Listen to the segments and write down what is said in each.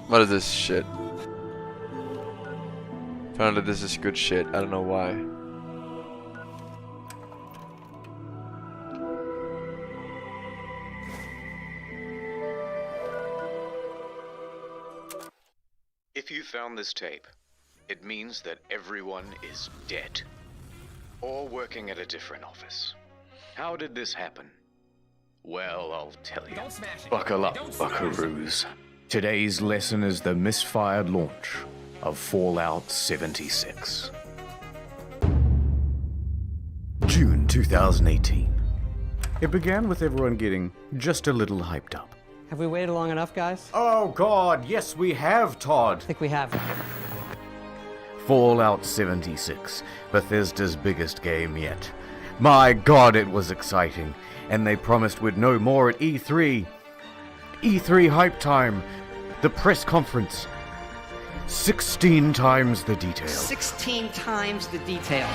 What is this shit? Apparently this is good shit. I don't know why. If you found this tape, it means that everyone is dead. Or working at a different office. How did this happen? Well, I'll tell you. Buckle up, buckaroos. Today's lesson is the misfired launch of Fallout 76. June 2018. It began with everyone getting just a little hyped up. Have we waited long enough, guys? Oh God, yes we have, Todd. I think we have. Fallout 76, Bethesda's biggest game yet. My God, it was exciting, and they promised we'd know more at E3. E3 hype time, the press conference. 16 times the detail. 16 times the detail.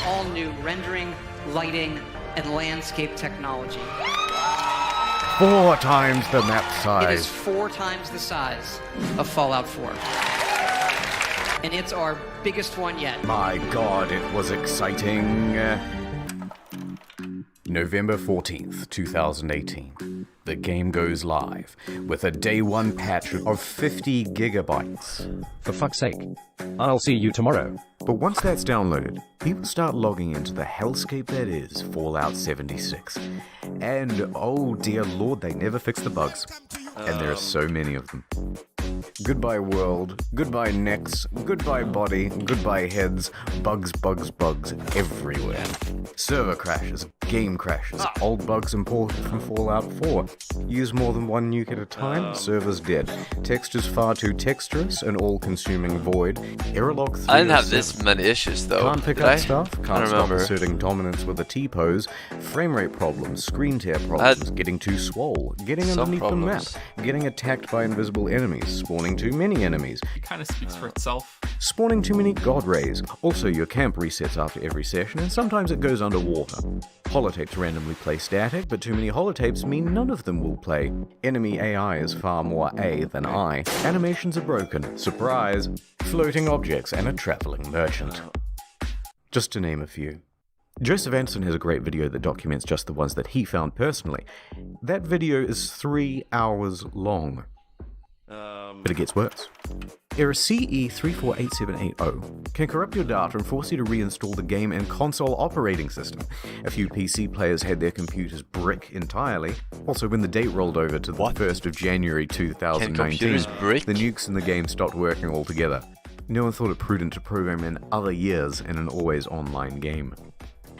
All new rendering, lighting, and landscape technology. 4 times the map It is size. 4 times the size of Fallout 4. And it's our biggest one yet. My God, it was exciting. November 14th, 2018. The game goes live with a day 1 patch of 50 gigabytes. For fuck's sake. I'll see you tomorrow. But once that's downloaded, people start logging into the hellscape that is Fallout 76. And oh dear lord, they never fix the bugs. And there are so many of them. Goodbye world, goodbye necks, goodbye body, goodbye heads, bugs, bugs, bugs everywhere. Server crashes, game crashes, old bugs imported from Fallout 4. Use more than one nuke at a time, server's dead. Textures far too texturous, an all-consuming void. Error log 307. I didn't have this many issues though. Can't pick Did up I? stuff, I can't don't stop remember. asserting dominance with a T-pose, frame rate problems, screen tear problems, getting too swole, getting Some underneath problems. the map, getting attacked by invisible enemies, spawning too many enemies, It kind of speaks for itself. spawning too many god rays. Also, your camp resets after every session, and sometimes it goes underwater. Holotapes randomly play static, but too many holotapes mean none of them will play. Enemy AI is far more A than I. Animations are broken. Surprise! Floating objects and a traveling merchant. Just to name a few. Joseph Anderson has a great video that documents just the ones that he found personally. That video is 3 hours long. But it gets worse. Error CE348780 can corrupt your data and force you to reinstall the game and console operating system. A few PC players had their computers brick entirely. Also, when the date rolled over to the 1st of January 2019, computers brick? the nukes in the game stopped working altogether. No one thought it prudent to program in other years in an always online game.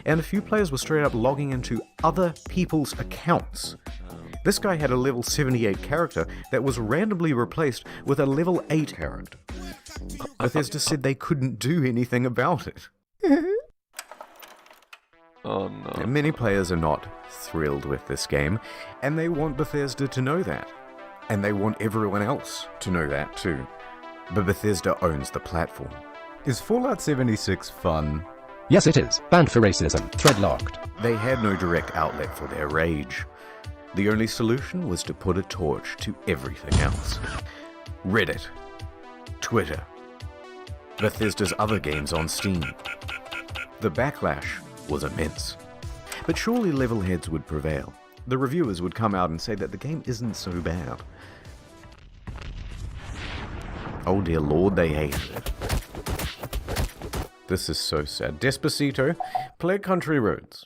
And a few players were straight up logging into other people's accounts. This guy had a level 78 character that was randomly replaced with a level 8 character. Bethesda said they couldn't do anything about it. Oh no. And many players are not thrilled with this game, and they want Bethesda to know that. And they want everyone else to know that too. But Bethesda owns the platform. Is Fallout 76 fun? Yes, it is. Banned for racism. Thread locked. They had no direct outlet for their rage. The only solution was to put a torch to everything else. Reddit, Twitter, Bethesda's other games on Steam. The backlash was immense. But surely level heads would prevail. The reviewers would come out and say that the game isn't so bad. Oh dear lord, they hated it. This is so sad. Despacito, play Country Roads.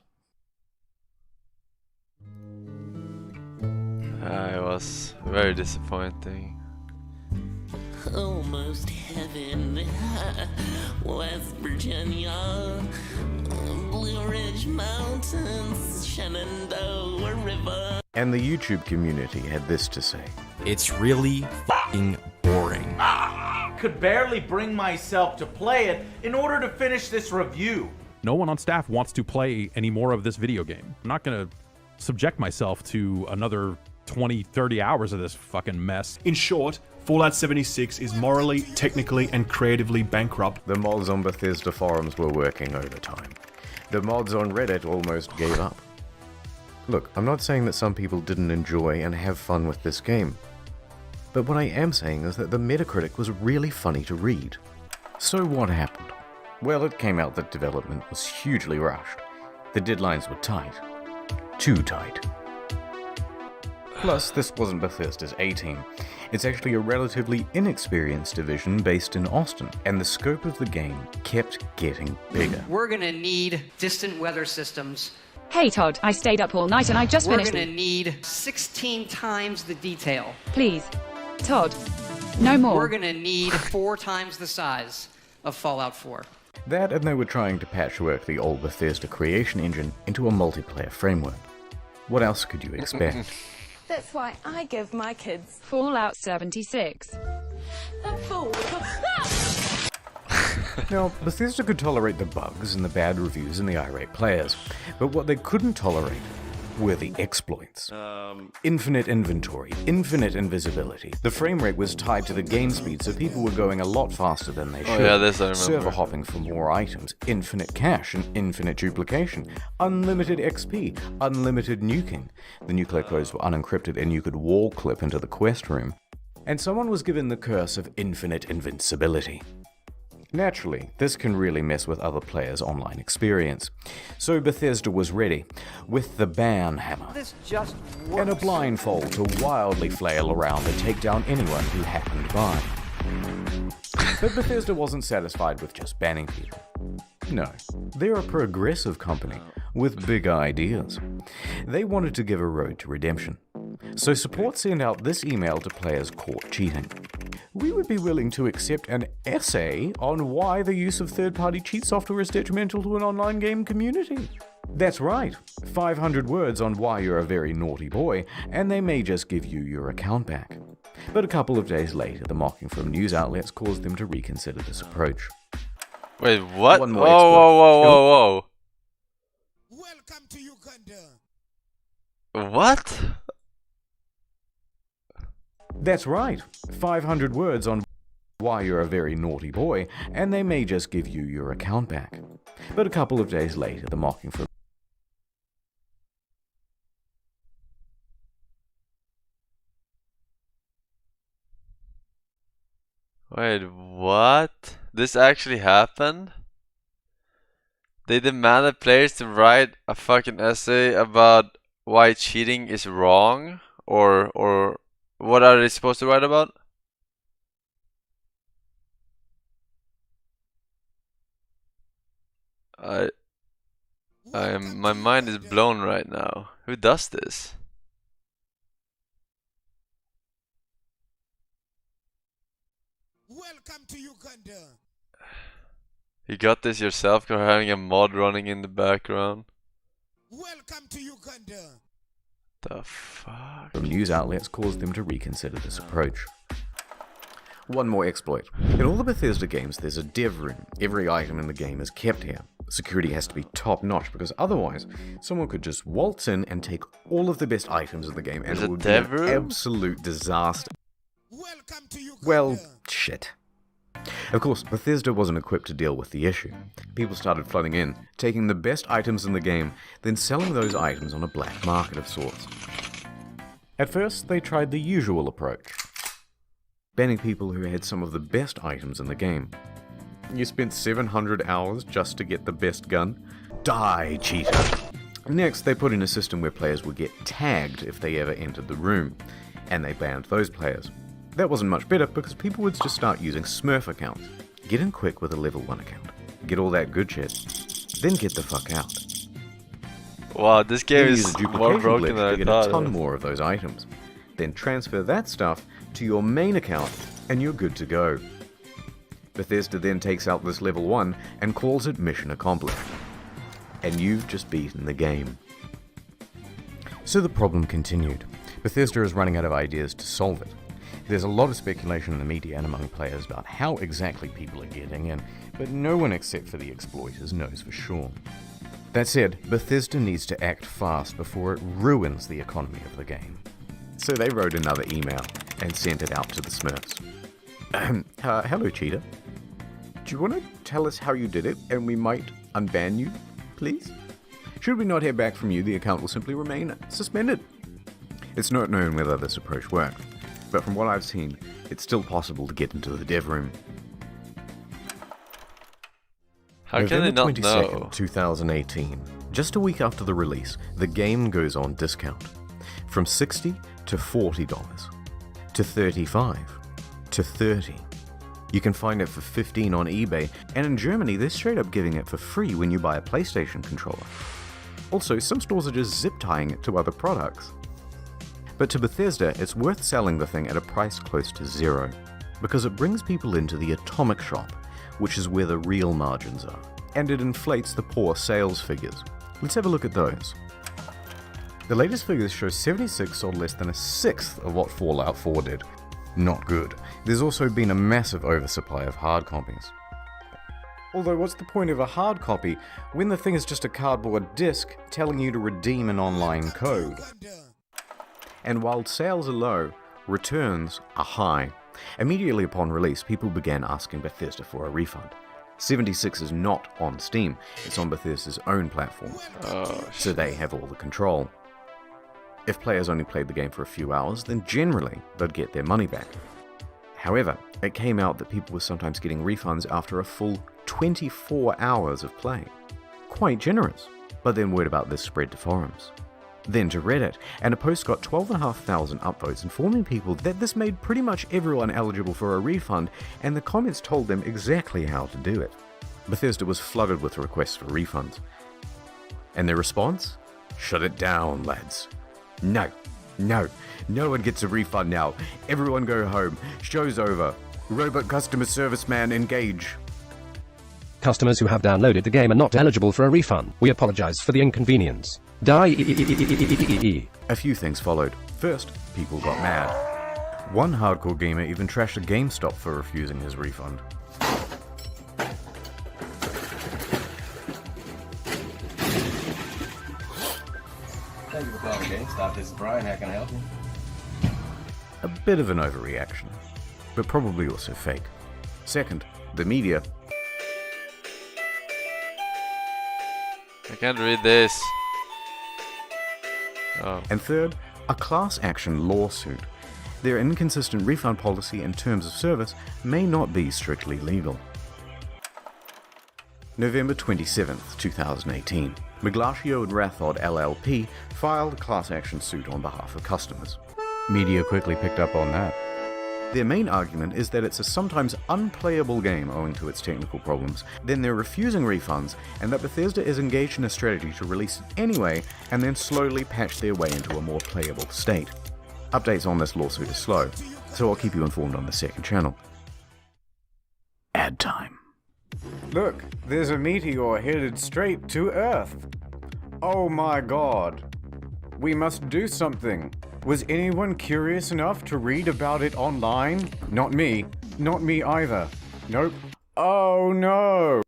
It was very disappointing. Almost heaven, West Virginia, Blue Ridge Mountains, Shenandoah River. And the YouTube community had this to say. It's really f***ing boring. Could barely bring myself to play it in order to finish this review. No one on staff wants to play any more of this video game. I'm not gonna subject myself to another 20, 30 hours of this fucking mess. In short, Fallout 76 is morally, technically, and creatively bankrupt. The mods on Bethesda forums were working overtime. The mods on Reddit almost gave up. Look, I'm not saying that some people didn't enjoy and have fun with this game. But what I am saying is that the Metacritic was really funny to read. So what happened? Well, it came out that development was hugely rushed. The deadlines were tight. Too tight. Plus, this wasn't Bethesda's A-team. It's actually a relatively inexperienced division based in Austin, and the scope of the game kept getting bigger. We're gonna need distant weather systems. Hey Todd, I stayed up all night and I just We're finished. gonna need 16 times the detail. Please, Todd, no more. We're gonna need 4 times the size of Fallout 4. That, and they were trying to patchwork the old Bethesda creation engine into a multiplayer framework. What else could you expect? That's why I give my kids Fallout 76. a fool. Now, Bethesda could tolerate the bugs and the bad reviews and the irate players, but what they couldn't tolerate were the exploits. Infinite inventory, infinite invisibility. The frame rate was tied to the game speed, so people were going a lot faster than they should. Oh yeah, this I remember. Server hopping for more items, infinite cache and infinite duplication, unlimited XP, unlimited nuking. The nuclear codes were unencrypted and you could wall clip into the quest room. And someone was given the curse of infinite invincibility. Naturally, this can really mess with other players' online experience. So Bethesda was ready, with the ban hammer, This just and a blindfold to wildly flail around and take down anyone who happened by. But Bethesda wasn't satisfied with just banning people. No, they're a progressive company with big ideas. They wanted to give a road to redemption. So support sent out this email to players caught cheating. We would be willing to accept an essay on why the use of third-party cheat software is detrimental to an online game community. That's right, 500 words on why you're a very naughty boy, and they may just give you your account back. But a couple of days later, the mocking from news outlets caused them to reconsider this approach. Wait, what? One Whoa, more whoa, exploit. whoa, whoa, Welcome to Uganda. whoa. What? That's right, 500 words on why you're a very naughty boy, and they may just give you your account back. But a couple of days later, the mocking from Wait, what? This actually happened? They demanded players to write a fucking essay about why cheating is wrong? Or what are they supposed to write about? My mind is blown right now. Who does this? Welcome to Uganda. You got this yourself, or having a mod running in the background? Welcome to Uganda. The fuck? from news outlets caused them to reconsider this approach. One more exploit. In all the Bethesda games, there's a dev room. Every item in the game is kept here. Security has to be top-notch, because otherwise, someone could just waltz in and take all of the best items in the game, and There's it a would be dev an room? absolute disaster. Welcome to Uganda. Well, shit. Of course, Bethesda wasn't equipped to deal with the issue. People started flooding in, taking the best items in the game, then selling those items on a black market of sorts. At first, they tried the usual approach, banning people who had some of the best items in the game. You spent 700 hours just to get the best gun? Die, cheater! Next, they put in a system where players would get tagged if they ever entered the room, and they banned those players. That wasn't much better because people would just start using Smurf accounts. Get in quick with a level 1 account. Get all that good shit. Then get the fuck out. Wow, this game Then is use a more duplication broken glitch than to I get thought. a ton more of those items. Then transfer that stuff to your main account and you're good to go. Bethesda then takes out this level 1 and calls it mission accomplished. And you've just beaten the game. So the problem continued. Bethesda is running out of ideas to solve it. There's a lot of speculation in the media and among players about how exactly people are getting in, but no one except for the exploiters knows for sure. That said, Bethesda needs to act fast before it ruins the economy of the game. So they wrote another email and sent it out to the Smurfs. Hello, cheater. Do you want to tell us how you did it and we might unban you, please? Should we not hear back from you, the account will simply remain suspended. It's not known whether this approach worked. but from what I've seen, it's still possible to get into the dev room. How can they November not 22nd, know? 2018. Just a week after the release, the game goes on discount. From $60 to $40, to $35, to $30. You can find it for $15 on eBay, and in Germany they're straight up giving it for free when you buy a PlayStation controller. Also, some stores are just zip tying it to other products. But to Bethesda, it's worth selling the thing at a price close to zero, because it brings people into the atomic shop, which is where the real margins are, and it inflates the poor sales figures. Let's have a look at those. The latest figures show 76 sold less than a sixth of what Fallout 4 did. Not good. There's also been a massive oversupply of hard copies. Although what's the point of a hard copy when the thing is just a cardboard disc telling you to redeem an online code? And while sales are low, returns are high. Immediately upon release, people began asking Bethesda for a refund. 76 is not on Steam, it's on Bethesda's own platform, so they have all the control. If players only played the game for a few hours, then generally they'd get their money back. However, it came out that people were sometimes getting refunds after a full 24 hours of play. Quite generous. But then word about this spread to forums. Then to Reddit, and a post got 12,500 upvotes informing people that this made pretty much everyone eligible for a refund, and the comments told them exactly how to do it. Bethesda was flooded with requests for refunds. And their response? Shut it down, lads. No one gets a refund now. Everyone go home. Show's over. Robot customer service man engage. Customers who have downloaded the game are not eligible for a refund. We apologize for the inconvenience. Die. A few things followed. First, people got mad. One hardcore gamer even trashed a GameStop for refusing his refund. Thank you for calling GameStop. This is Brian. How can I help you? A bit of an overreaction, but probably also fake. Second, the media. I can't read this. Oh. And third, a class action lawsuit. Their inconsistent refund policy and terms of service may not be strictly legal. November 27th, 2018. Miglatio and Rathod LLP filed a class action suit on behalf of customers. Media quickly picked up on that. Their main argument is that it's a sometimes unplayable game owing to its technical problems, then they're refusing refunds, and that Bethesda is engaged in a strategy to release it anyway and then slowly patch their way into a more playable state. Updates on this lawsuit are slow, so I'll keep you informed on the second channel. Ad time. Look, there's a meteor headed straight to Earth. Oh my god. We must do something. Was anyone curious enough to read about it online? Not me. Not me either. Nope. Oh no!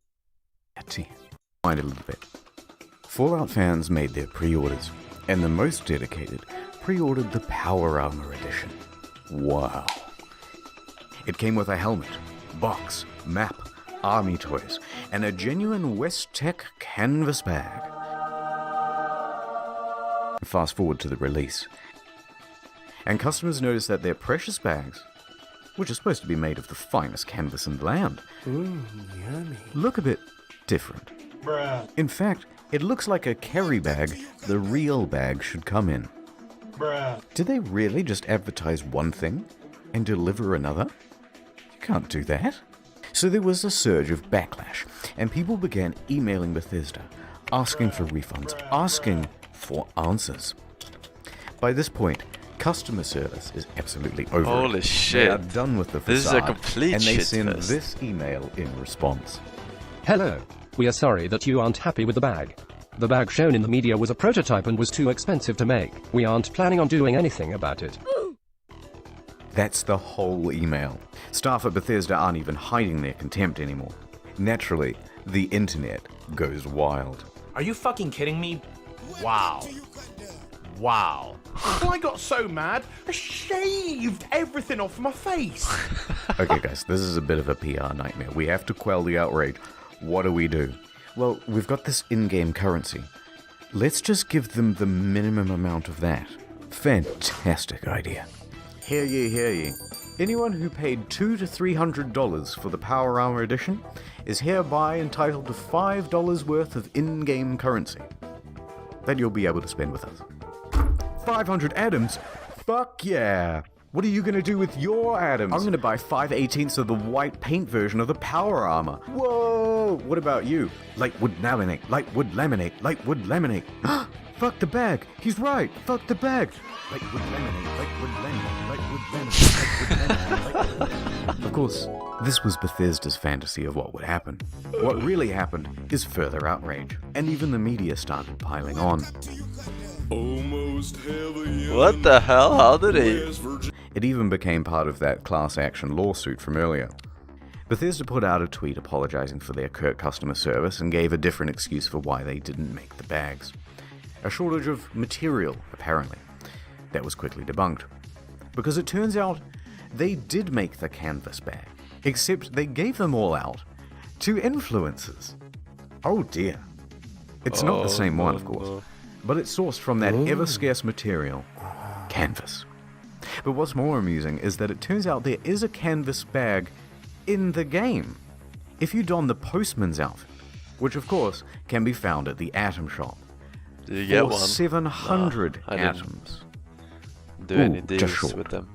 Mind a little bit. Fallout fans made their pre-orders, and the most dedicated pre-ordered the Power Armor Edition. Wow. It came with a helmet, box, map, army toys, and a genuine West Tech canvas bag. Fast forward to the release, and customers noticed that their precious bags, which are supposed to be made of the finest canvas in the land, Yummy. look a bit different. Bruh. In fact, it looks like a carry bag the real bag should come in. Bruh. Did they really just advertise one thing and deliver another? You can't do that. So there was a surge of backlash, and people began emailing Bethesda, asking for refunds, asking for answers. By this point, customer service is absolutely over. Holy it. shit. They are done with the facade, This is a complete and they shit send fest. this email in response. Hello. We are sorry that you aren't happy with the bag. The bag shown in the media was a prototype and was too expensive to make. We aren't planning on doing anything about it. That's the whole email. Staff at Bethesda aren't even hiding their contempt anymore. Naturally, the internet goes wild. Are you fucking kidding me? Wow. Wow. Well, I got so mad, I shaved everything off my face. Okay guys, this is a bit of a PR nightmare. We have to quell the outrage. What do? Well, we've got this in-game currency. Let's just give them the minimum amount of that. Fantastic idea. Hear ye, hear ye. Anyone who paid $200 to $300 for the Power Armor Edition is hereby entitled to $5 worth of in-game currency that you'll be able to spend with us. 500 atoms? Fuck yeah! What are you gonna do with your atoms? I'm gonna buy 5/18 of the white paint version of the Power Armor. Whoa! What about you? Light wood laminate, light wood laminate, light wood laminate. Fuck the bag! He's right! Fuck the bag! Light wood laminate, light wood laminate, light wood laminate, light wood laminate, light wood laminate. Of course, this was Bethesda's fantasy of what would happen. What really happened is further outrage, and even the media started piling on. What the hell? How did he? It even became part of that class action lawsuit from earlier. Bethesda put out a tweet apologizing for their curt customer service and gave a different excuse for why they didn't make the bags. A shortage of material, apparently. That was quickly debunked. Because it turns out they did make the canvas bag, except they gave them all out to influencers. Oh dear. It's not the same one, of course, but it's sourced from that ever-scarce material, canvas. But what's more amusing is that it turns out there is a canvas bag in the game. If you don the postman's outfit, which of course can be found at the Atom Shop, Did you get for one? 700 I didn't atoms. do any just deals short. with them.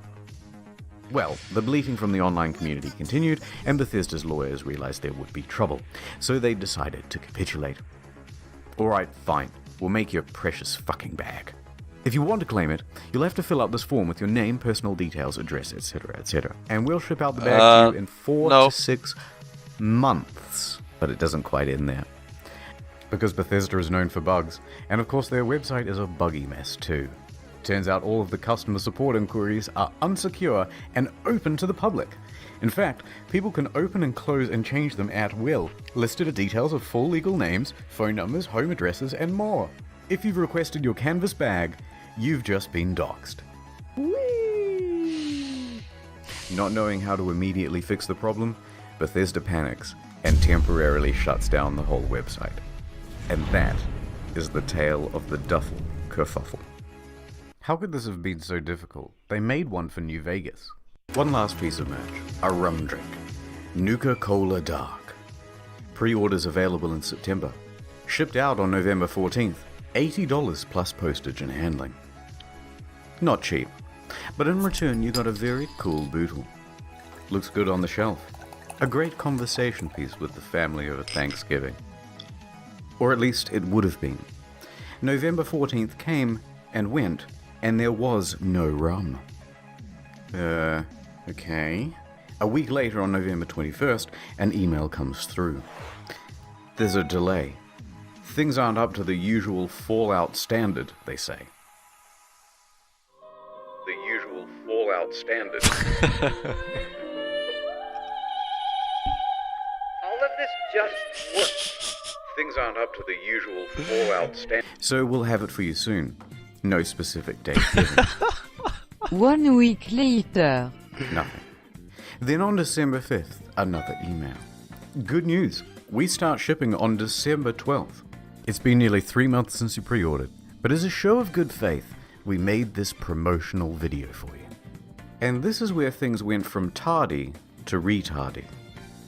Well, the bleating from the online community continued, and Bethesda's lawyers realized there would be trouble, so they decided to capitulate. Alright, fine. We'll make your precious fucking bag. If you want to claim it, you'll have to fill out this form with your name, personal details, address, etc., etc. And we'll ship out the bag to you in 4 to 6 months. But it doesn't quite end there. Because Bethesda is known for bugs, and of course their website is a buggy mess too. Turns out all of the customer support inquiries are unsecure and open to the public. In fact, people can open and close and change them at will, listed are details of full legal names, phone numbers, home addresses, and more. If you've requested your canvas bag, you've just been doxxed. Whee! Not knowing how to immediately fix the problem, Bethesda panics and temporarily shuts down the whole website. And that is the tale of the duffel kerfuffle. How could this have been so difficult? They made one for New Vegas. One last piece of merch, a rum drink, Nuka Dark. Pre-orders available in September. Shipped out on November 14th, $80 plus postage and handling. Not cheap, but in return you got a very cool bootle. Looks good on the shelf. A great conversation piece with the family over Thanksgiving. Or at least it would have been. November 14th came and went, and there was no rum. Okay. A week later, on November 21st, an email comes through. There's a delay. Things aren't up to the usual Fallout standard, they say. The usual Fallout standard. All of this just works. Things aren't up to the usual Fallout standard. So we'll have it for you soon. No specific date given. 1 week later. Nothing. Then on December 5th, another email. Good news. We start shipping on December 12th. It's been nearly 3 months since you pre-ordered, but as a show of good faith, we made this promotional video for you. And this is where things went from tardy to retardy.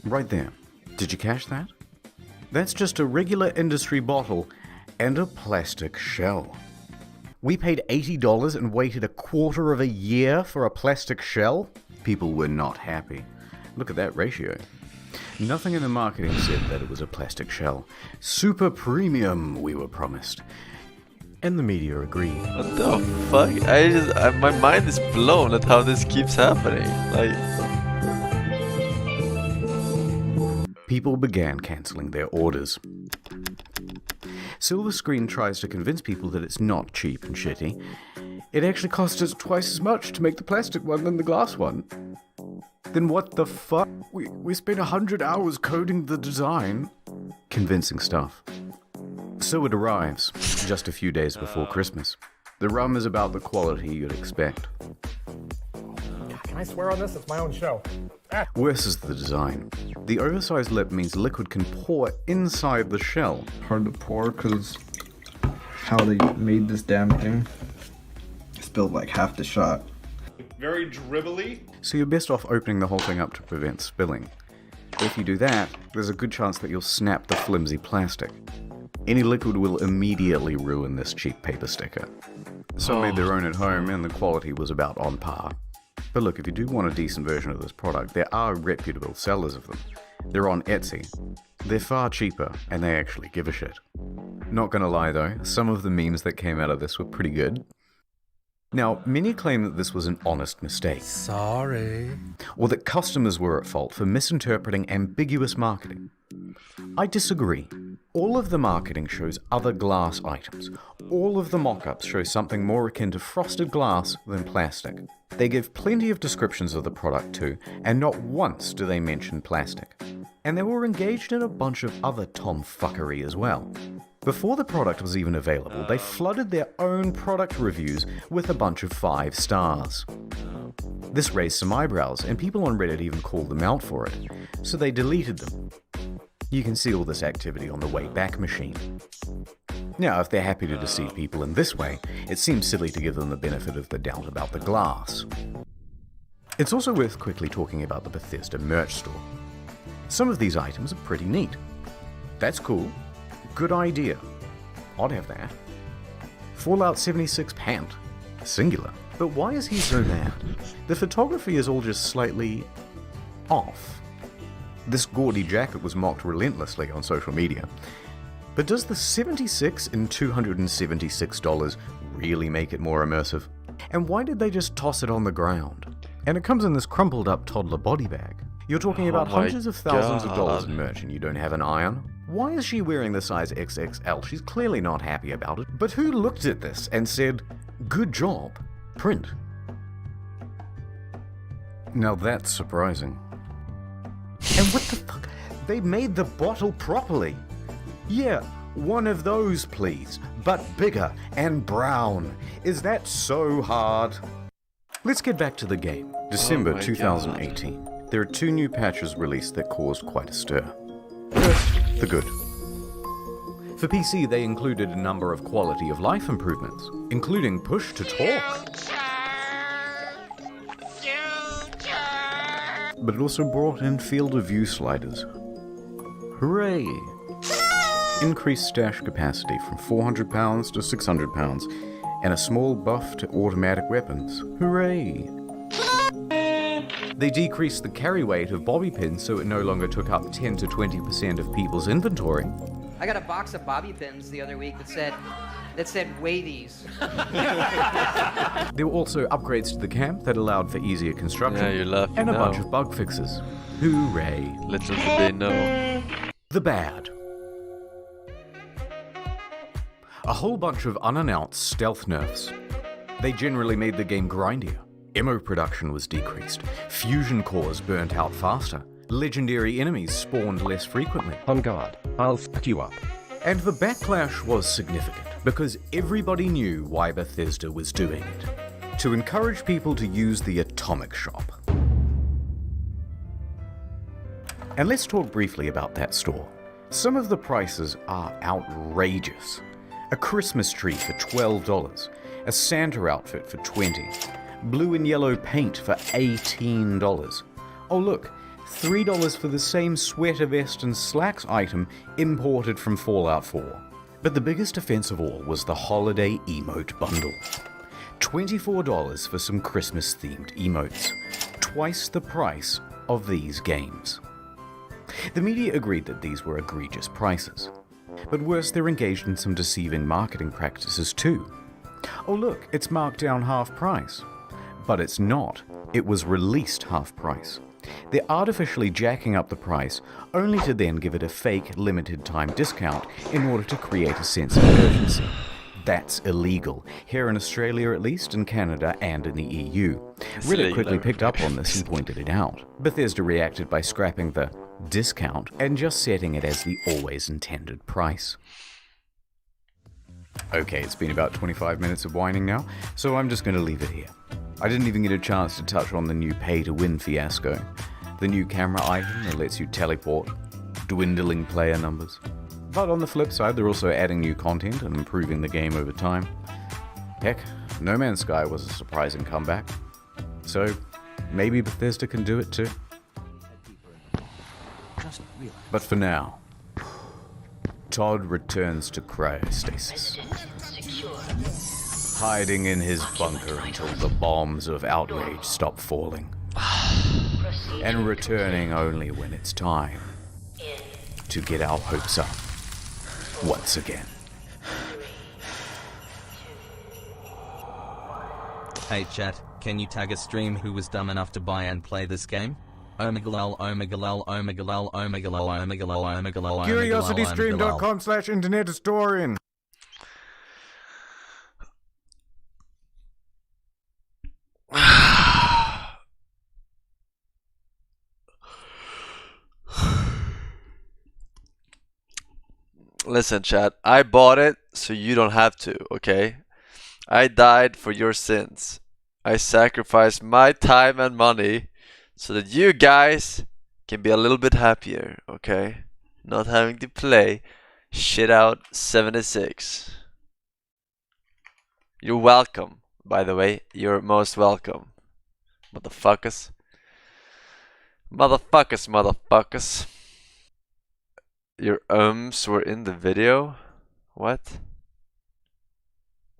Right there. Did you catch that? That's just a regular industry bottle and a plastic shell. We paid $80 and waited a quarter of a year for a plastic shell? People were not happy. Look at that ratio. Nothing in the marketing said that it was a plastic shell. Super premium, we were promised. And the media agreed. What the fuck? My mind is blown at how this keeps happening. Like, people began cancelling their orders. Silver Screen tries to convince people that it's not cheap and shitty. It actually costs us twice as much to make the plastic one than the glass one. Then what the fuck? We spent 100 hours coding the design. Convincing stuff. So it arrives, just a few days before Christmas. The rum is about the quality you'd expect. Can I swear on this? It's my own show. Worse is the design. The oversized lip means liquid can pour inside the shell. Hard to pour because how they made this damn thing. Spilled like half the shot. very dribbly. So you're best off opening the whole thing up to prevent spilling. If you do that, there's a good chance that you'll snap the flimsy plastic. Any liquid will immediately ruin this cheap paper sticker. Some made their own at home and the quality was about on par. But look, if you do want a decent version of this product, there are reputable sellers of them. They're on Etsy. They're far cheaper, and they actually give a shit. Not gonna lie though, some of the memes that came out of this were pretty good. Now, many claim that this was an honest mistake. Sorry. Or that customers were at fault for misinterpreting ambiguous marketing. I disagree. All of the marketing shows other glass items. All of the mock-ups show something more akin to frosted glass than plastic. They give plenty of descriptions of the product too, and not once do they mention plastic. And they were engaged in a bunch of other tomfuckery as well. Before the product was even available, they flooded their own product reviews with a bunch of 5 stars. This raised some eyebrows, and people on Reddit even called them out for it, so they deleted them. You can see all this activity on the Wayback Machine. Now, if they're happy to deceive people in this way, it seems silly to give them the benefit of the doubt about the glass. It's also worth quickly talking about the Bethesda merch store. Some of these items are pretty neat. That's cool. Good idea. I'd have that. Fallout 76 pant. Singular. But why is he so mad? The photography is all just slightly off. This gaudy jacket was mocked relentlessly on social media. But does the 76 in $276 really make it more immersive? And why did they just toss it on the ground? And it comes in this crumpled up toddler body bag. You're talking about hundreds of thousands of dollars in merch and you don't have an iron? Why is she wearing the size XXL? She's clearly not happy about it. But who looked at this and said, "Good job, print"? Now that's surprising. And what the fuck? They made the bottle properly. Yeah, one of those please, but bigger and brown. Is that so hard? Let's get back to the game. December 2018. There are 2 new patches released that caused quite a stir. First, the good. For PC, they included a number of quality of life improvements, including push to talk. But it also brought in field of view sliders. Hooray! Increased stash capacity from 400 pounds to 600 pounds, and a small buff to automatic weapons. Hooray! They decreased the carry weight of bobby pins so it no longer took up 10 to 20% of people's inventory. I got a box of bobby pins the other week that said weigh these. There were also upgrades to the camp that allowed for easier construction, Yeah, you're laughing and a now. bunch of bug fixes. Hooray! Little did they know. The bad. A whole bunch of unannounced stealth nerfs. They generally made the game grindier. Ammo production was decreased. Fusion cores burnt out faster. Legendary enemies spawned less frequently. On guard, I'll fuck you up. And the backlash was significant because everybody knew why Bethesda was doing it. To encourage people to use the Atomic Shop. And let's talk briefly about that store. Some of the prices are outrageous. A Christmas tree for $12, a Santa outfit for $20, blue and yellow paint for $18. Oh look, $3 for the same sweater vest and slacks item imported from Fallout 4. But the biggest offense of all was the holiday emote bundle. $24 for some Christmas themed emotes, twice the price of these games. The media agreed that these were egregious prices. But worse, they're engaged in some deceiving marketing practices too. Oh look, it's marked down half price. But it's not. It was released half price. They're artificially jacking up the price, only to then give it a fake limited time discount in order to create a sense of urgency. That's illegal, here in Australia at least, in Canada and in the EU. Reddit quickly picked up on this and pointed it out. Bethesda reacted by scrapping the discount and just setting it as the always intended price. Okay, it's been about 25 minutes of whining now, so I'm just going to leave it here. I didn't even get a chance to touch on the new pay-to-win fiasco, the new camera item that lets you teleport, dwindling player numbers. But on the flip side, they're also adding new content and improving the game over time. Heck, No Man's Sky was a surprising comeback. So maybe Bethesda can do it too. But for now, Todd returns to cryostasis, hiding in his bunker until the bombs of outrage stop falling, and returning only when it's time to get our hopes up once again. Hey chat, can you tag a stream who was dumb enough to buy and play this game? Omegalol, omegalol, omegalol, omegalol, omegalol, omegalol, CuriosityStream.com/internethistorian. Listen, chat, I bought it so you don't have to, okay? I died for your sins. I sacrificed my time and money so that you guys can be a little bit happier, okay? Not having to play shit out 76. You're welcome, by the way. You're most welcome. Motherfuckers. Motherfuckers, motherfuckers. Your ums were in the video? What?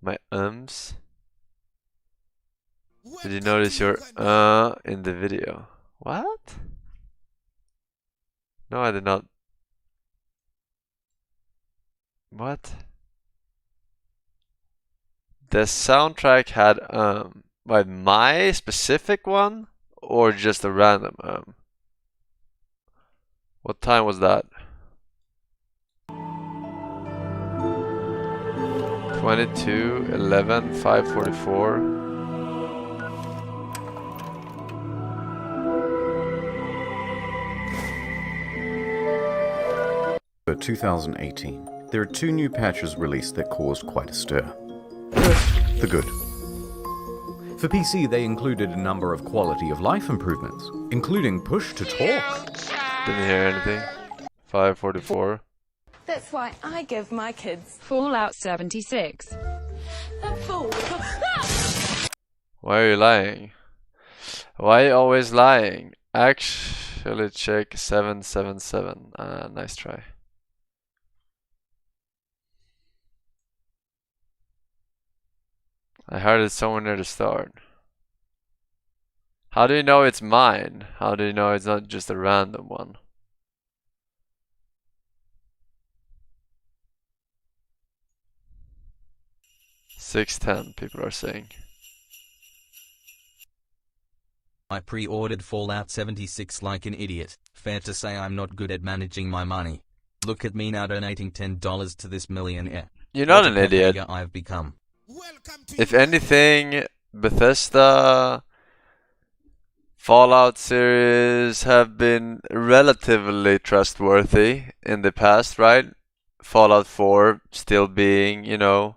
My ums? Did you notice your in the video? What? No, I did not. What? The soundtrack had by my specific one or just a random What time was that? 22/11/544. 2018, there are 2 new patches released that caused quite a stir. First, the good. For PC, they included a number of quality of life improvements, including push to talk. Didn't hear anything. 544. That's why I give my kids Fallout 76. the fool. Why are you lying? Why are you always lying? Actually check 777. Nice try. I heard it somewhere near the start. How do you know it's mine? How do you know it's not just a random one? $6.10 people are saying. I pre-ordered Fallout 76 like an idiot. Fair to say I'm not good at managing my money. Look at me now donating $10 to this millionaire. You're not What an a idiot. nigger I've become. If anything, Bethesda Fallout series have been relatively trustworthy in the past, right? Fallout 4 still being, you know,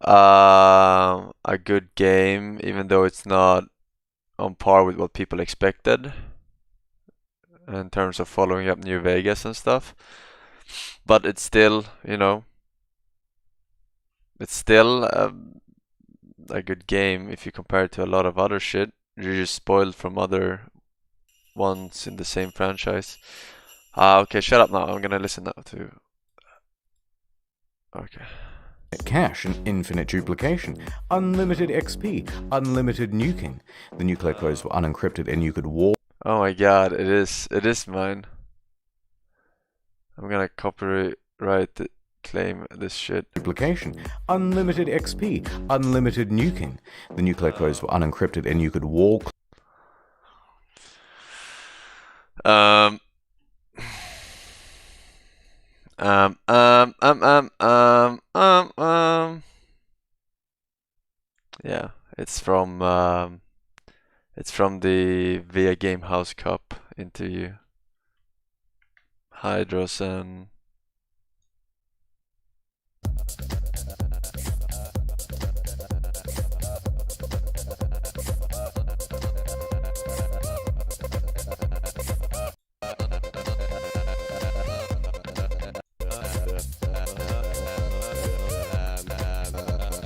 a good game, even though it's not on par with what people expected in terms of following up New Vegas and stuff. But it's still, you know, it's still a good game if you compare it to a lot of other shit. You're just spoiled from other ones in the same franchise. Okay, shut up now. I'm gonna listen now to... Okay. Cache and infinite duplication, unlimited XP, unlimited nuking. The nuclear codes were unencrypted and you could walk. Oh my god, it is mine. I'm gonna copyright claim this shit. Duplication, unlimited XP, unlimited nuking. The nuclear codes were unencrypted and you could walk. Yeah, it's from the Via Game House Cup interview. Hydros and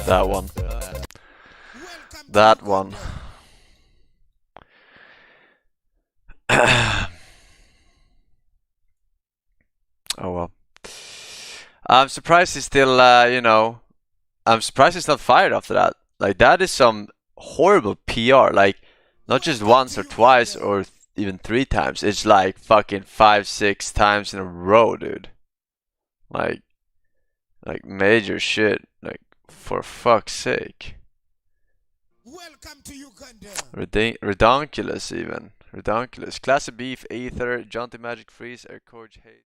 that one. That one. Oh well. I'm surprised he's still, you know, I'm surprised he's not fired after that. Like, that is some horrible PR. Like, not just once or twice or even 3 times. It's like fucking 5, 6 times in a row, dude. Like major shit. Like, for fuck's sake. Welcome to Uganda. Redonkulous even. Redonkulous. Classic Beef, Aether, Jonty Magic Freeze, Air Courage Hate.